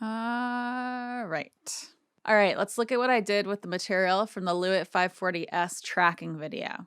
Right. All right, let's look at what I did with the material from the Lewitt 540S tracking video.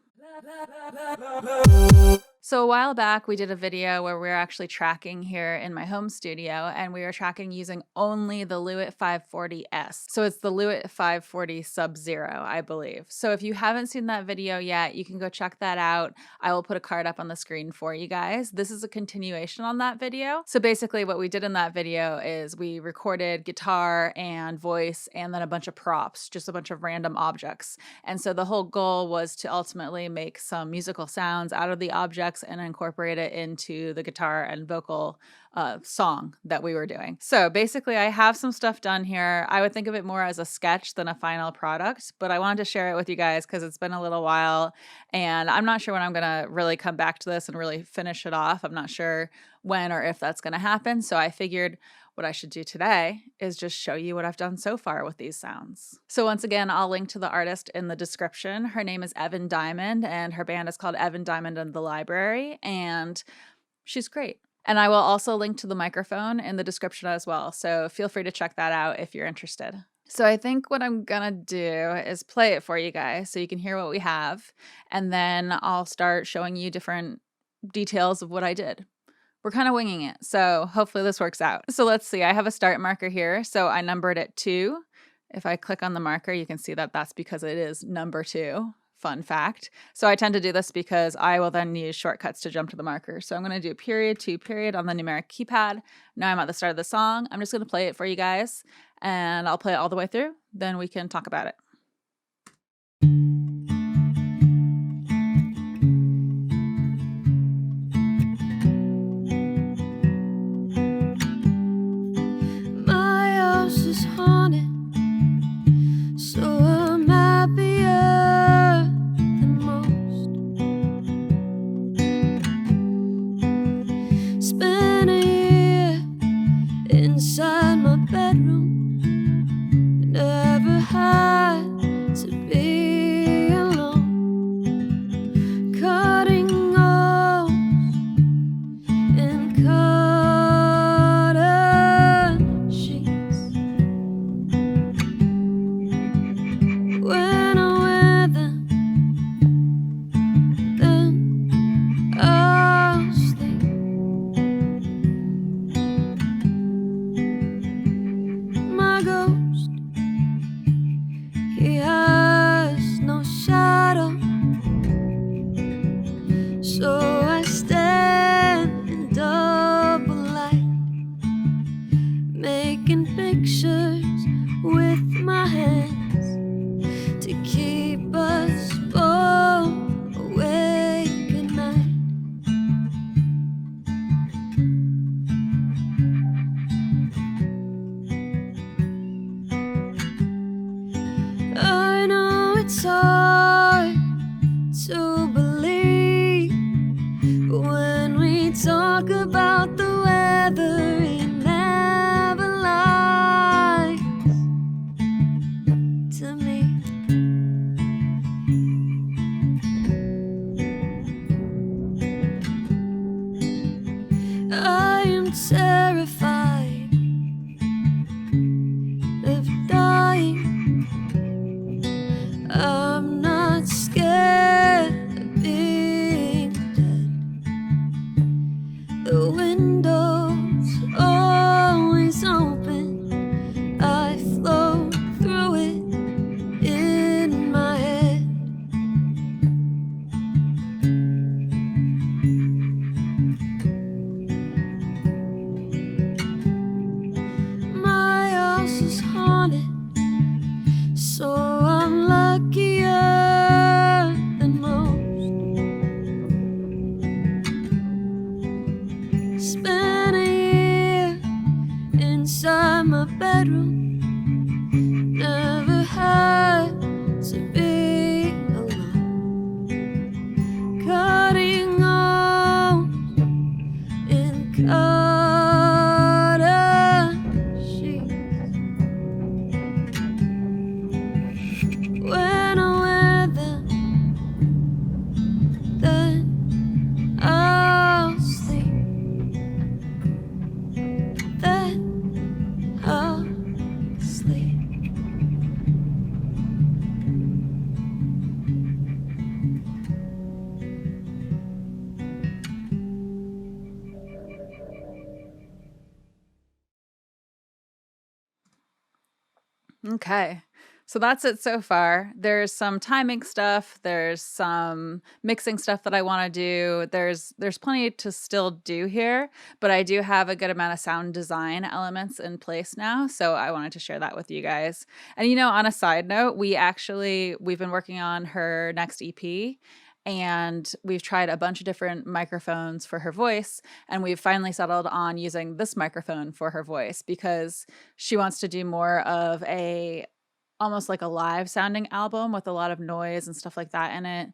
So a while back, we did a video where we were actually tracking here in my home studio, and we were tracking using only the Lewitt 540S. So it's the Lewitt 540 SUBZERO, I believe. So if you haven't seen that video yet, you can go check that out. I will put a card up on the screen for you guys. This is a continuation on that video. So basically what we did in that video is we recorded guitar and voice and then a bunch of props, just a bunch of random objects. And so the whole goal was to ultimately make some musical sounds out of the objects and incorporate it into the guitar and vocal song that we were doing. So basically I have some stuff done here. I would think of it more as a sketch than a final product, but I wanted to share it with you guys because it's been a little while and I'm not sure when I'm going to really come back to this and really finish it off. I'm not sure when or if that's going to happen. So I figured what I should do today is just show you what I've done so far with these sounds. So once again, I'll link to the artist in the description. Her name is Evan Diamond and her band is called Evan Diamond and the Library, and she's great. And I will also link to the microphone in the description as well. So feel free to check that out if you're interested. So I think what I'm gonna do is play it for you guys so you can hear what we have. And then I'll start showing you different details of what I did. We're kind of winging it, so hopefully this works out. So let's see, I have a start marker here. So I numbered it 2. If I click on the marker, you can see that that's because it is number 2. Fun fact. So I tend to do this because I will then use shortcuts to jump to the marker. So I'm going to do period, 2 period on the numeric keypad. Now I'm at the start of the song. I'm just going to play it for you guys and I'll play it all the way through. Then we can talk about it. Inside my bedroom, never had to be alone, cutting holes in cotton sheets. When I wear them, then I'll sleep. My ghost, he has no shadow, so I stand in double light, making pictures with my hands to keep us both awake at night. I know it's hard to believe, but when we talk about the weather, it never lies to me. I am terrified of dying. I'm not scared of being dead. The window's always open. I float through it in my head. My house is haunted, so I'm luckier than most. Spent a year inside my bedroom, never had to be alone, cutting holes in cotton sheets. When I wear them, then I'll sleep. Then I'll Okay. So that's it so far. There's some timing stuff, there's some mixing stuff that I wanna do. There's plenty to still do here, but I do have a good amount of sound design elements in place now, so I wanted to share that with you guys. And, on a side note, we've been working on her next EP, and we've tried a bunch of different microphones for her voice, and we've finally settled on using this microphone for her voice because she wants to do more of a almost like a live sounding album with a lot of noise and stuff like that in it.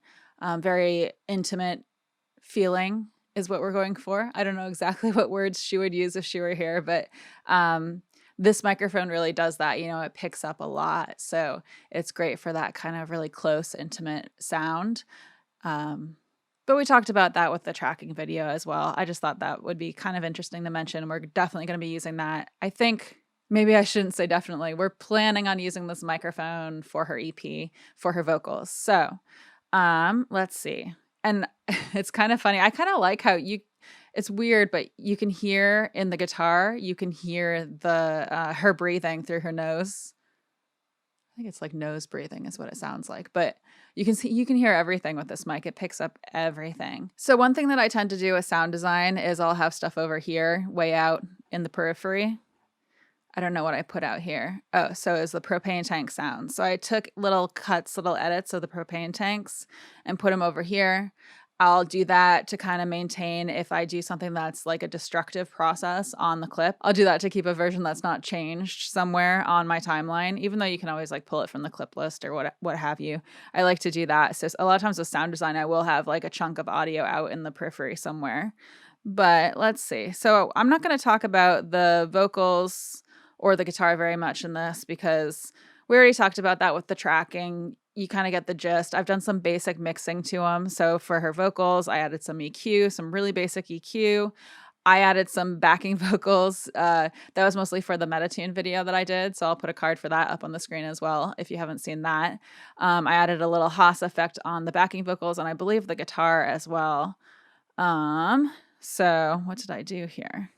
Very intimate feeling is what we're going for. I don't know exactly what words she would use if she were here, but this microphone really does that. It picks up a lot. So it's great for that kind of really close, intimate sound. But we talked about that with the tracking video as well. I just thought that would be kind of interesting to mention. We're definitely going to be using that. I think maybe I shouldn't say definitely. We're planning on using this microphone for her EP, for her vocals. So, let's see. And it's kind of funny. I kind of like how it's weird, but you can hear in the guitar, you can hear the her breathing through her nose. I think it's like nose breathing is what it sounds like, but you can hear everything with this mic. It picks up everything. So one thing that I tend to do with sound design is I'll have stuff over here way out in the periphery. I don't know what I put out here. Oh, so it's the propane tank sound. So I took little cuts, little edits of the propane tanks and put them over here. I'll do that to kind of maintain if I do something that's like a destructive process on the clip. I'll do that to keep a version that's not changed somewhere on my timeline, even though you can always like pull it from the clip list or what have you. I like to do that. So a lot of times with sound design, I will have like a chunk of audio out in the periphery somewhere. But let's see. So I'm not going to talk about the vocals or the guitar very much in this because we already talked about that with the tracking. You kind of get the gist. I've done some basic mixing to them. So for her vocals, I added some EQ, some really basic EQ. I added some backing vocals. That was mostly for the Metatune video that I did. So I'll put a card for that up on the screen as well if you haven't seen that. I added a little Haas effect on the backing vocals and I believe the guitar as well. So what did I do here?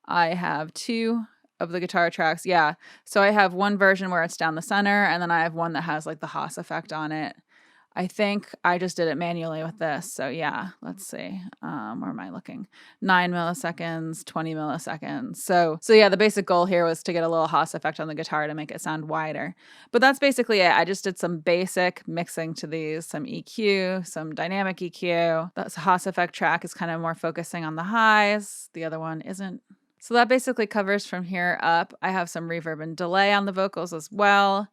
I have 2 of the guitar tracks. Yeah. So I have one version where it's down the center, and then I have one that has like the Haas effect on it. I think I just did it manually with this. So yeah, let's see. Where am I looking? 9 milliseconds, 20 milliseconds. So yeah, the basic goal here was to get a little Haas effect on the guitar to make it sound wider. But that's basically it. I just did some basic mixing to these, some EQ, some dynamic EQ. That Haas effect track is kind of more focusing on the highs. The other one isn't. So that basically covers from here up. I have some reverb and delay on the vocals as well.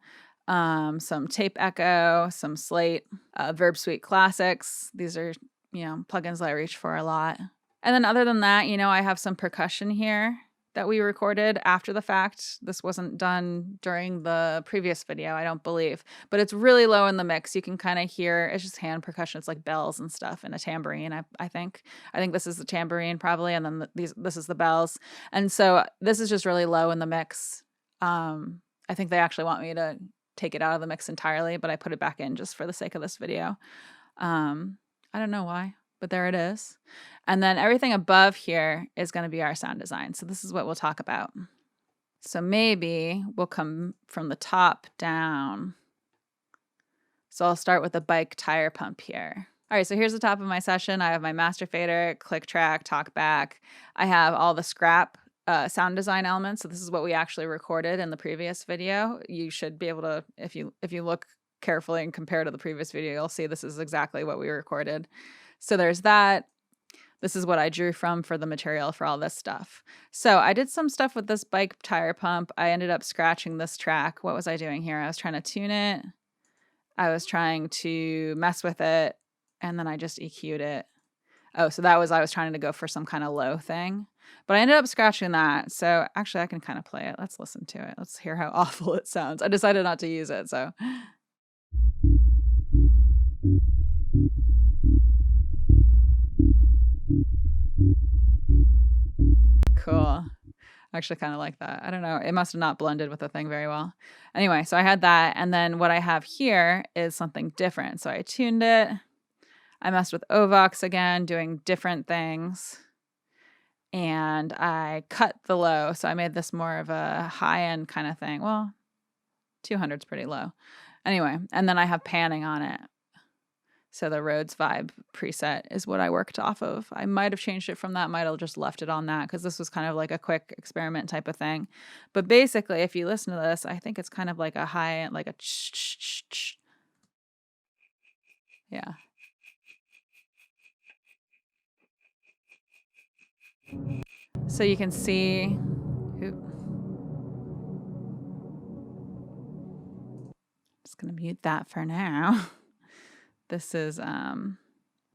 Some tape echo, some slate, Verb Suite Classics. These are, plugins that I reach for a lot. And then other than that, I have some percussion here that we recorded after the fact. This wasn't done during the previous video, I don't believe, but it's really low in the mix. You can kind of hear, it's just hand percussion. It's like bells and stuff and a tambourine. I think this is the tambourine probably. And then this is the bells. And so this is just really low in the mix. I think they actually want me to take it out of the mix entirely, but I put it back in just for the sake of this video. I don't know why, but there it is. And then everything above here is going to be our sound design. So this is what we'll talk about. So maybe we'll come from the top down. So I'll start with the bike tire pump here. All right, so here's the top of my session. I have my master fader, click track, talk back. I have all the scrap sound design elements. So this is what we actually recorded in the previous video. You should be able to, if you look carefully and compare to the previous video, you'll see this is exactly what we recorded. So there's that. This is what I drew from for the material for all this stuff. So I did some stuff with this bike tire pump. I ended up scratching this track. What was I doing here? I was trying to tune it. I was trying to mess with it. And then I just EQ'd it. Oh, so I was trying to go for some kind of low thing. But I ended up scratching that. So actually I can kind of play it. Let's listen to it. Let's hear how awful it sounds. I decided not to use it, so. Cool. I actually kind of like that. I don't know. It must have not blended with the thing very well. Anyway, so I had that. And then what I have here is something different. So I tuned it. I messed with Ovox again, doing different things. And and I cut the low. So I made this more of a high end kind of thing. Well, 200 is pretty low. Anyway, and then I have panning on it. So the Rhodes Vibe preset is what I worked off of. I might have changed it from that, might have just left it on that because this was kind of like a quick experiment type of thing. But basically, if you listen to this, I think it's kind of like a high, like a yeah. So you can see, just gonna mute that for now. This is,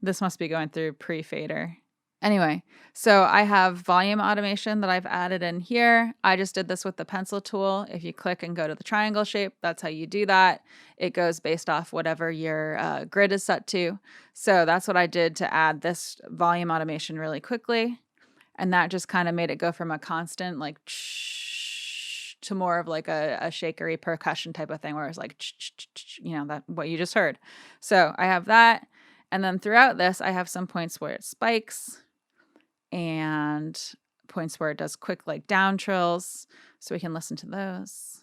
this must be going through pre-fader. Anyway, so I have volume automation that I've added in here. I just did this with the pencil tool. If you click and go to the triangle shape, that's how you do that. It goes based off whatever your grid is set to. So that's what I did to add this volume automation really quickly. And that just kind of made it go from a constant like to more of like a shakery percussion type of thing where it's like, you know, that what you just heard. So I have that. And then throughout this, I have some points where it spikes and points where it does quick like down trills. So we can listen to those.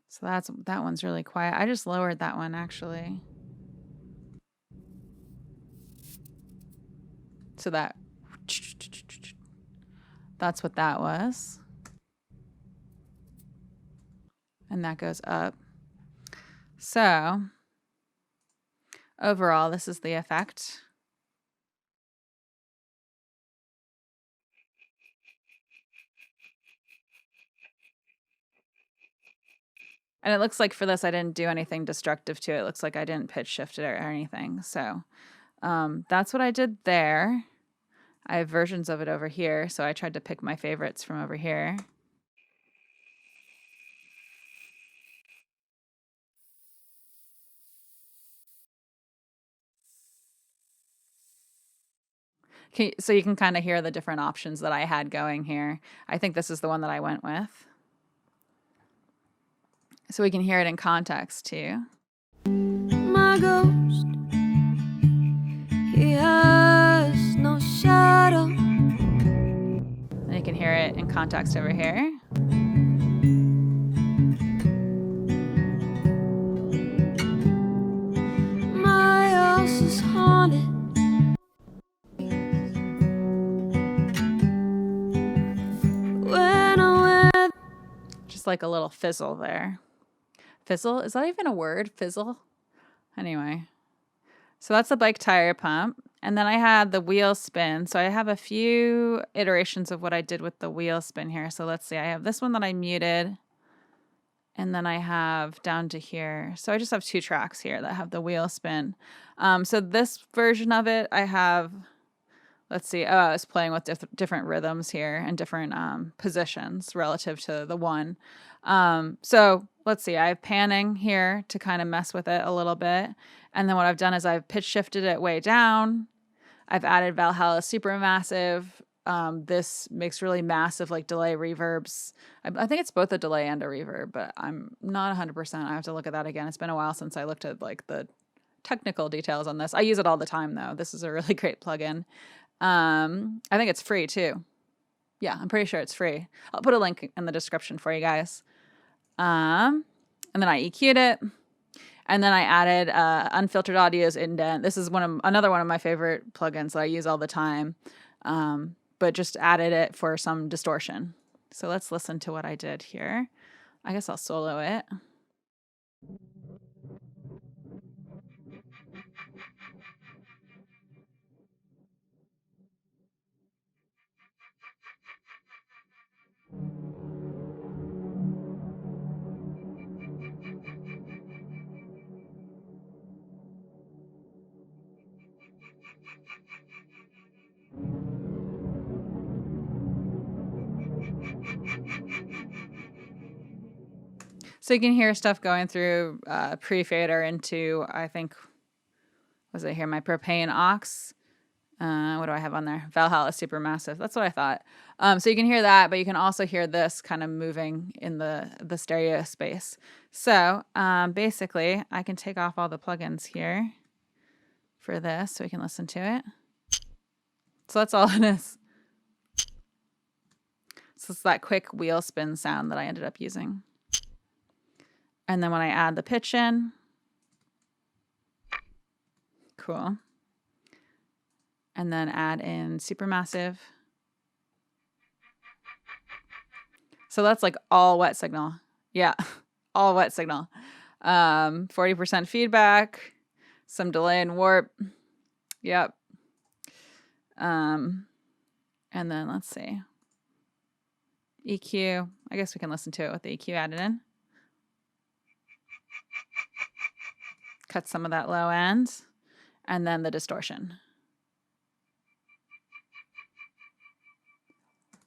So that one's really quiet. I just lowered that one actually. So that's what that was. And that goes up. So overall, this is the effect. And it looks like for this, I didn't do anything destructive to it. It looks like I didn't pitch shift it or anything. So that's what I did there. I have versions of it over here. So I tried to pick my favorites from over here. So you can kind of hear the different options that I had going here. I think this is the one that I went with. So we can hear it in context too. My ghost, he has no shadow. And you can hear it in context over here. My house is haunted. When I went, just like a little fizzle there. Fizzle? Is that even a word? Fizzle? Anyway. So that's the bike tire pump. And then I had the wheel spin. So I have a few iterations of what I did with the wheel spin here. So let's see. I have this one that I muted. And then I have down to here. So I just have 2 tracks here that have the wheel spin. So this version of it, I have, let's see. Oh, I was playing with different rhythms here and different positions relative to the one. So let's see. I have panning here to kind of mess with it a little bit. And then what I've done is I've pitch shifted it way down. I've added Valhalla Supermassive. This makes really massive like delay reverbs. I think it's both a delay and a reverb, but I'm not 100%. I have to look at that again. It's been a while since I looked at like the technical details on this. I use it all the time though. This is a really great plugin. I think it's free too. Yeah, I'm pretty sure it's free. I'll put a link in the description for you guys. And then I EQ'd it. And then I added unfiltered audio's indent. This is another one of my favorite plugins that I use all the time. But just added it for some distortion. So let's listen to what I did here. I guess I'll solo it. So you can hear stuff going through pre-fader into, I think, was it here, my Propane aux. What do I have on there? Valhalla Supermassive. That's what I thought. So you can hear that, but you can also hear this kind of moving in the stereo space. So basically, I can take off all the plugins here for this so we can listen to it. So that's all it is. So it's that quick wheel spin sound that I ended up using. And then when I add the pitch in, cool. And then add in supermassive. So that's like all wet signal. Yeah, all wet signal. 40% feedback, some delay and warp. Yep. And then let's see. EQ. I guess we can listen to it with the EQ added in. Cut some of that low end. And then the distortion.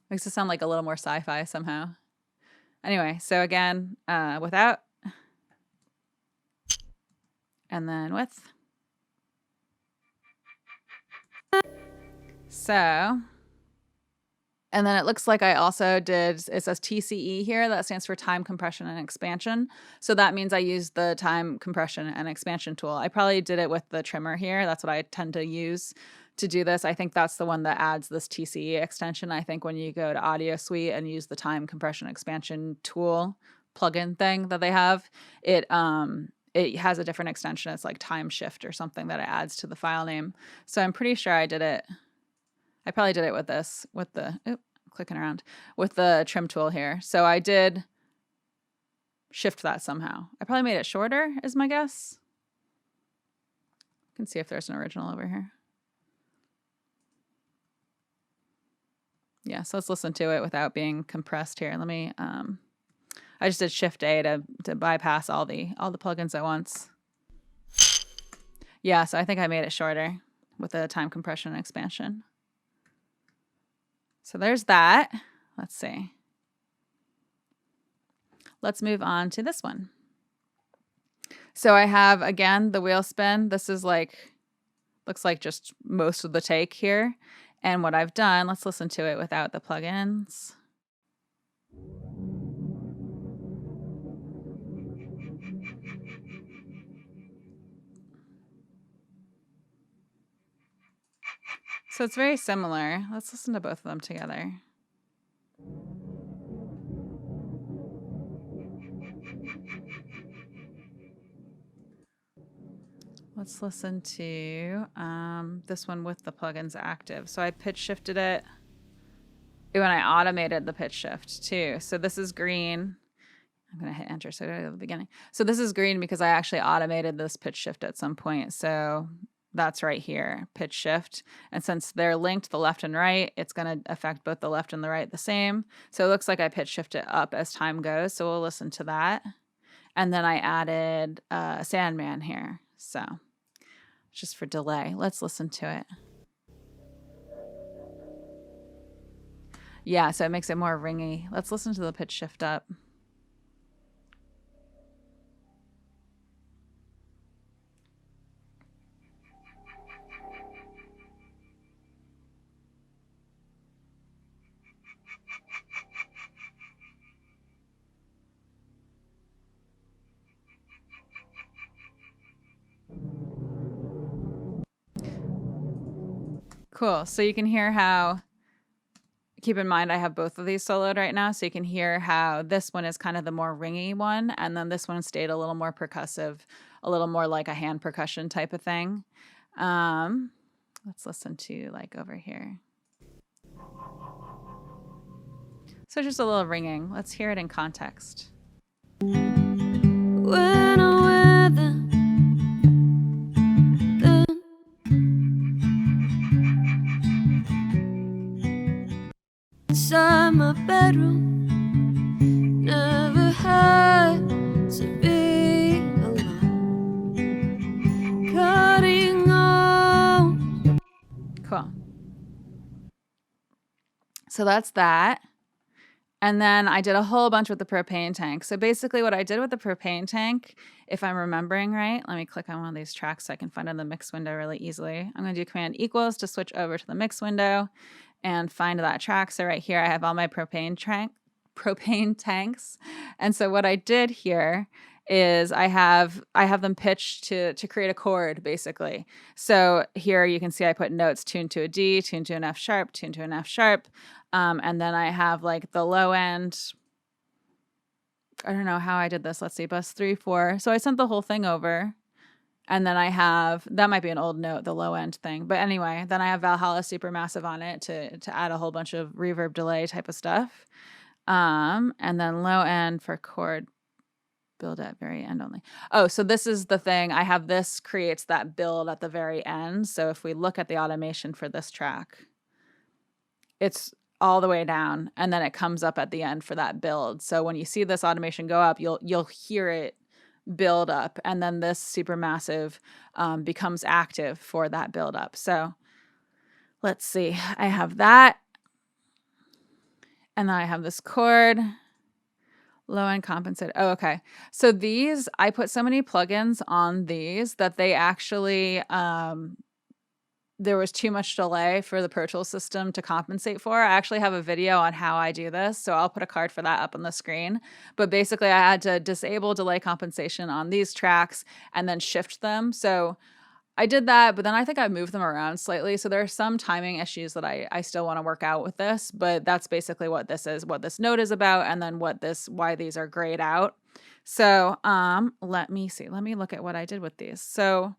Makes it sound like a little more sci-fi somehow. Anyway, so again, without. And then with. So, and then it looks like I also did, it says TCE here. That stands for time compression and expansion. So that means I used the time compression and expansion tool. I probably did it with the trimmer here. That's what I tend to use to do this. I think that's the one that adds this TCE extension. I think when you go to Audio Suite and use the time compression expansion tool plugin thing that they have, it has a different extension. It's like time shift or something that it adds to the file name. So I'm pretty sure I did it. I probably did it with this, with the, clicking around, with the trim tool here. So I did shift that somehow. I probably made it shorter is my guess. You can see if there's an original over here. Yeah, so let's listen to it without being compressed here. Let me, I just did Shift A to bypass all the plugins at once. Yeah, so I think I made it shorter with the time compression and expansion. So there's that. Let's see. Let's move on to this one. So I have, again, the wheel spin. This is like, looks like just most of the take here. And what I've done, let's listen to it without the plugins. So it's very similar. Let's listen to both of them together. Let's listen to this one with the plugins active. So I pitch shifted it when I automated the pitch shift too. So this is green. I'm going to hit enter so I go to the beginning. So this is green because I actually automated this pitch shift at some point. So that's right here, pitch shift. And since they're linked, the left and right, it's going to affect both the left and the right the same. So it looks like I pitch shift it up as time goes. So we'll listen to that. And then I added Sandman here. So just for delay, let's listen to it. Yeah, so it makes it more ringy. Let's listen to the pitch shift up. Cool. So you can hear how, keep in mind I have both of these soloed right now, so you can hear how this one is kind of the more ringy one, and then this one stayed a little more percussive, a little more like a hand percussion type of thing. Let's listen to like over here. So just a little ringing. Let's hear it in context. When I'm with them, inside my bedroom, never had to be alone, cutting on. Cool. So that's that. And then I did a whole bunch with the propane tank. So basically what I did with the propane tank, if I'm remembering right, let me click on one of these tracks so I can find it in the mix window really easily. I'm going to do Command equals to switch over to the mix window and find that track. So right here I have all my propane tanks. And so what I did here is I have them pitched to create a chord basically. So here you can see I put notes tuned to a D, tuned to an F sharp, tuned to an F sharp. And then I have like the low end. I don't know how I did this. Let's see, bus 3, 4. So I sent the whole thing over. And then I have, that might be an old note, the low end thing. But anyway, then I have Valhalla Supermassive on it to add a whole bunch of reverb delay type of stuff. And then low end for chord build at very end only. Oh, so this is the thing. I have this creates that build at the very end. So if we look at the automation for this track, it's all the way down and then it comes up at the end for that build. So when you see this automation go up, you'll hear it build up, and then this supermassive becomes active for that build up. So let's see, I have that, and then I have this chord, low end compensated. Oh, okay. So these, I put so many plugins on these that they actually, there was too much delay for the Pro Tools system to compensate for. I actually have a video on how I do this, so I'll put a card for that up on the screen. But basically, I had to disable delay compensation on these tracks and then shift them. So I did that, but then I think I moved them around slightly. So there are some timing issues that I still want to work out with this, but that's basically what this is, what this note is about, and then why these are grayed out. So let me see. Let me look at what I did with these. So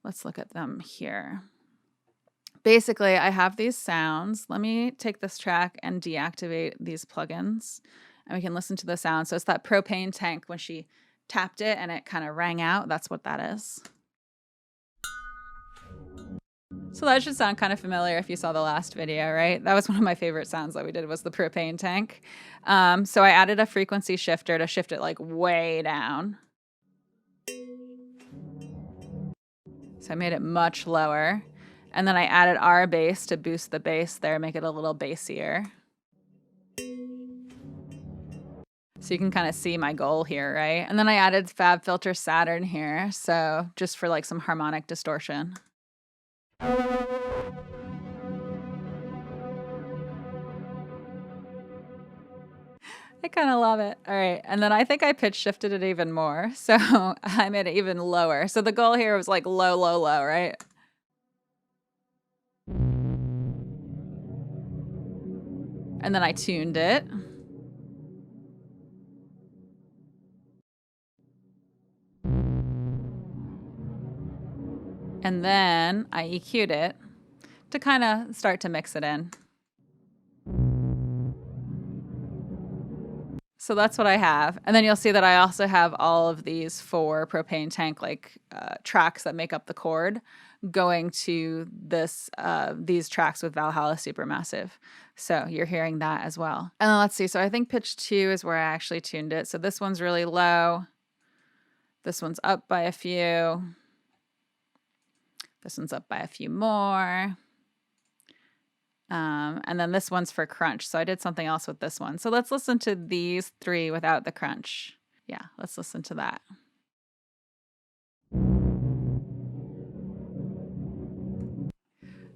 let's look at them here. Basically, I have these sounds. Let me take this track and deactivate these plugins, and we can listen to the sound. So it's that propane tank when she tapped it and it kind of rang out. That's what that is. So that should sound kind of familiar if you saw the last video, right? That was one of my favorite sounds that we did, was the propane tank. So I added a frequency shifter to shift it like way down. So I made it much lower. And then I added R bass to boost the bass there, make it a little bassier. So you can kind of see my goal here, right? And then I added FabFilter Saturn here, so just for like some harmonic distortion. I kind of love it. All right, and then I think I pitch shifted it even more, so I made it even lower. So the goal here was like low, low, low, right? And then I tuned it. And then I EQ'd it to kind of start to mix it in. So that's what I have. And then you'll see that I also have all of these 4 propane tank tracks that make up the chord going to these tracks with Valhalla Supermassive. So you're hearing that as well. And then let's see. So I think pitch 2 is where I actually tuned it. So this one's really low. This one's up by a few. This one's up by a few more. And then this one's for crunch. So I did something else with this one. So let's listen to these 3 without the crunch. Yeah, let's listen to that.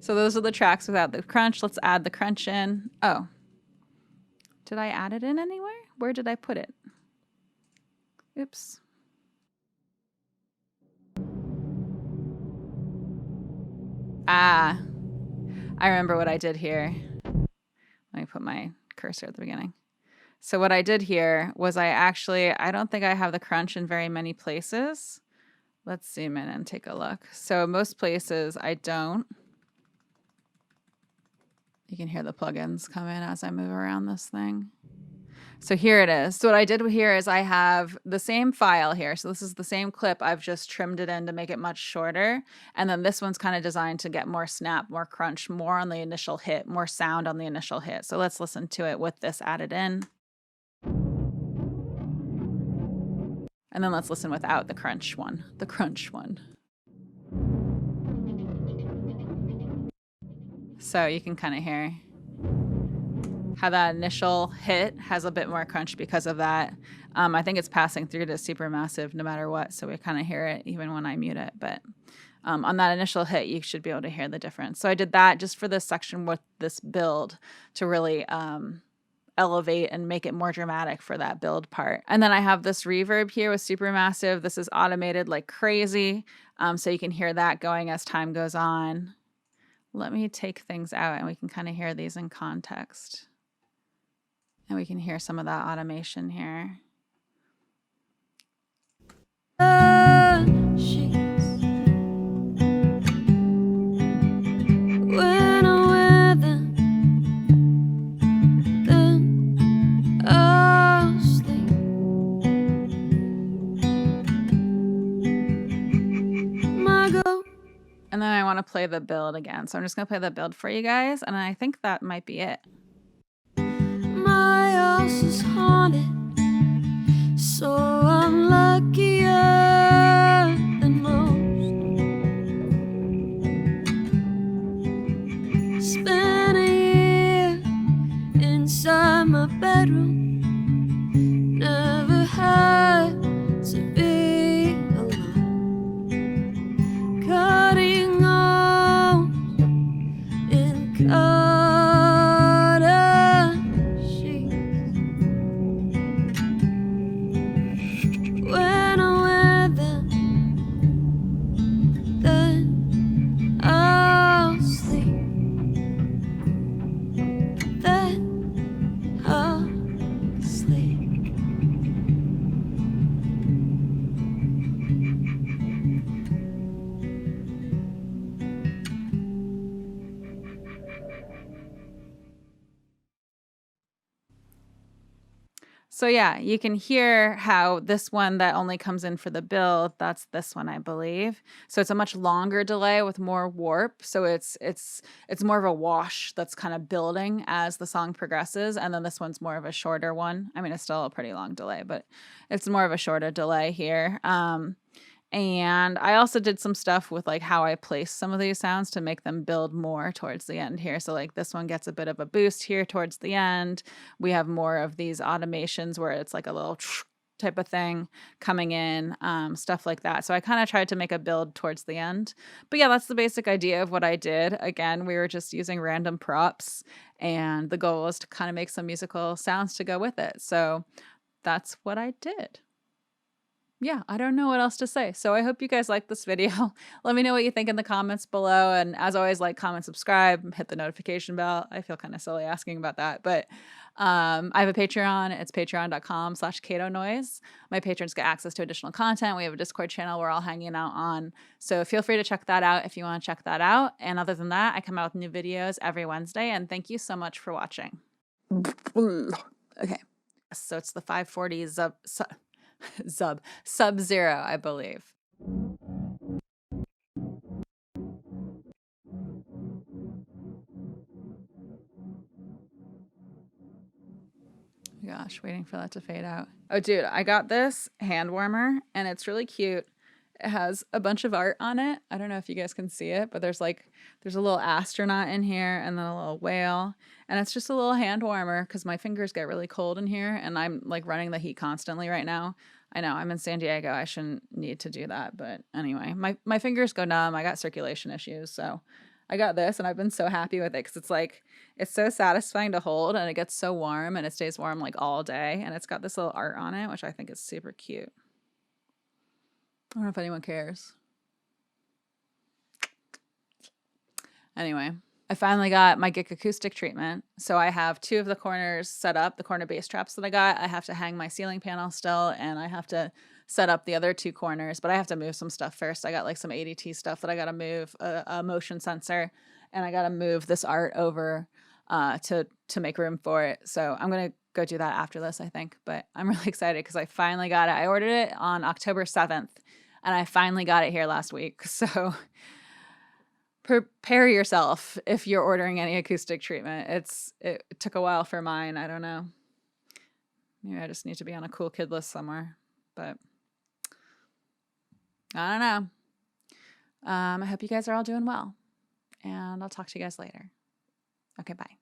So those are the tracks without the crunch. Let's add the crunch in. Oh, did I add it in anywhere? Where did I put it? Oops. Ah, I remember what I did here. Let me put my cursor at the beginning. So what I did here was I don't think I have the crunch in very many places. Let's zoom in and take a look. So most places I don't. You can hear the plugins come in as I move around this thing. So here it is. So what I did here is I have the same file here. So this is the same clip. I've just trimmed it in to make it much shorter. And then this one's kind of designed to get more snap, more crunch, more on the initial hit, more sound on the initial hit. So let's listen to it with this added in. And then let's listen without the crunch one, So you can kind of hear how that initial hit has a bit more crunch because of that. I think it's passing through to Supermassive no matter what, so we kind of hear it even when I mute it. But on that initial hit, you should be able to hear the difference. So I did that just for this section with this build to really elevate and make it more dramatic for that build part. And then I have this reverb here with Supermassive. This is automated like crazy. So you can hear that going as time goes on. Let me take things out and we can kind of hear these in context. And we can hear some of that automation here. When I wear them, then I'll sleep. My go. And then I want to play the build again. So I'm just going to play the build for you guys. And I think that might be it. My house is haunted, so I'm luckier than most. Spent a year inside my bedroom, never had to be alone. Cutting holes in cotton sheets. When I wear them, then I'll sleep. Then I'll sleep. So yeah, you can hear how this one that only comes in for the build, that's this one, I believe. So it's a much longer delay with more warp. So it's more of a wash that's kind of building as the song progresses. And then this one's more of a shorter one. I mean, it's still a pretty long delay, but it's more of a shorter delay here. And I also did some stuff with like how I place some of these sounds to make them build more towards the end here. So like this one gets a bit of a boost here towards the end. We have more of these automations where it's like a little type of thing coming in, stuff like that. So I kind of tried to make a build towards the end. But yeah, that's the basic idea of what I did. Again, we were just using random props and the goal was to kind of make some musical sounds to go with it. So that's what I did. Yeah, I don't know what else to say. So I hope you guys like this video. Let me know what you think in the comments below. And as always, like, comment, subscribe, hit the notification bell. I feel kind of silly asking about that, but I have a Patreon. It's patreon.com/CatoNoise. My patrons get access to additional content. We have a Discord channel we're all hanging out on. So feel free to check that out if you want to check that out. And other than that, I come out with new videos every Wednesday. And thank you so much for watching. Okay. So it's the 540 SUBZERO, I believe. Gosh, waiting for that to fade out. Oh, dude, I got this hand warmer and it's really cute. It has a bunch of art on it. I don't know if you guys can see it, but there's a little astronaut in here and then a little whale. And it's just a little hand warmer because my fingers get really cold in here and I'm like running the heat constantly right now. I know I'm in San Diego. I shouldn't need to do that. But anyway, my fingers go numb. I got circulation issues. So I got this and I've been so happy with it because it's so satisfying to hold and it gets so warm and it stays warm like all day. And it's got this little art on it, which I think is super cute. I don't know if anyone cares. Anyway, I finally got my Gick acoustic treatment. So I have 2 of the corners set up, the corner bass traps that I got. I have to hang my ceiling panel still, and I have to set up the other 2 corners, but I have to move some stuff first. I got like some ADT stuff that I got to move, a motion sensor, and I got to move this art over to make room for it. So I'm going to go do that after this, I think, but I'm really excited because I finally got it. I ordered it on October 7th and I finally got it here last week. So prepare yourself if you're ordering any acoustic treatment. It took a while for mine. I don't know. Maybe I just need to be on a cool kid list somewhere, but I don't know. I hope you guys are all doing well, and I'll talk to you guys later. Okay, bye.